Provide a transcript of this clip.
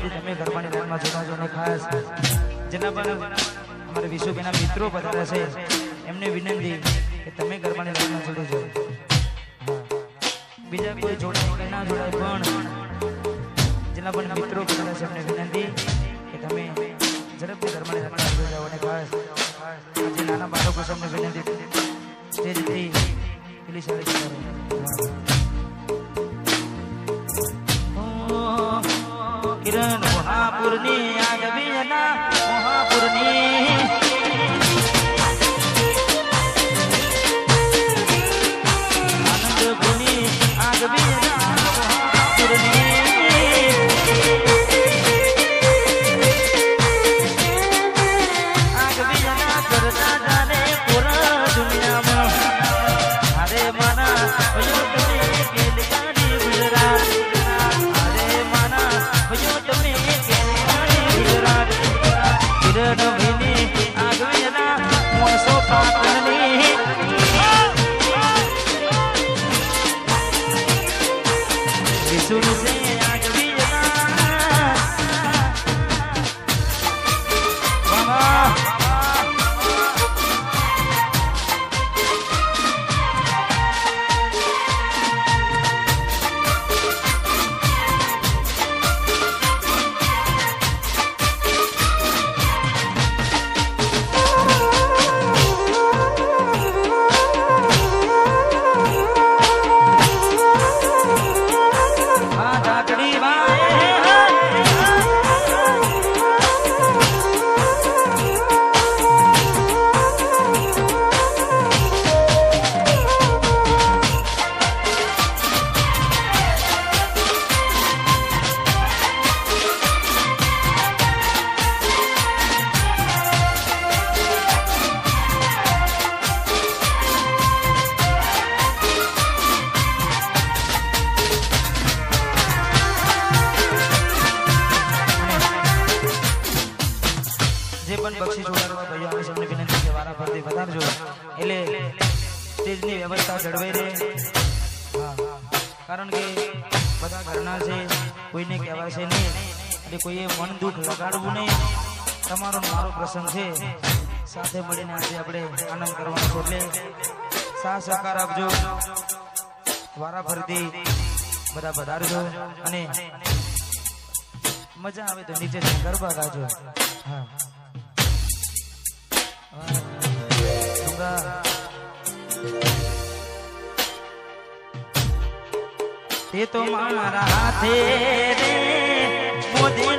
વિનંતી તમે ગરબાની લાઈનમાં જોડાજો અને ખાસ જેના પણ અમારે વિશુભાઈના મિત્રો પધાર્યા છે એમને વિનંતી કે તમે ગરબાની લાઈનમાં જોડી જાઓ. બીજા કોઈ જોડાય કે ના જોડાય પણ જેના પણ મિત્રો પધાર્યા છે એમને વિનંતી કે તમે ઝડપથી ગરબાની લાઈનમાં જોડી જાઓ અને ખાસ જે નાના બાળકો છે એમને વિનંતી સ્ટેજથી પેલી સાડી કિરણ મોહાપુરની આગવી ના મોહાપુરની આનંદપુરની આગવી ના મોહાપુરની આગવી ના કરતા જાને પૂરા દુનિયામાં અરે માના ભયો તમે કેલકાની ગુજરાત બક્ષી જોડાવા ભાઈઓ અમે સૌને વિનંતી કે વારા ફરતી વધારજો એટલે સ્ટેજની વ્યવસ્થા જળવાઈ રહે. કારણ કે બધા ઘરના છે કોઈને કહેવાશે નહીં એટલે કોઈએ મન દુઃખ લગાડવું નહીં. તમારો મારો પ્રસંગ છે સાથે મળીને આજે આપણે આનંદ કરવાનો છે એટલે સાથ સહકાર આપજો વારા ફરતી બધા વધારજો અને મજા આવે તો નીચે ગરબા ગાજો. હા તે તો મારા હાથે રે મોદી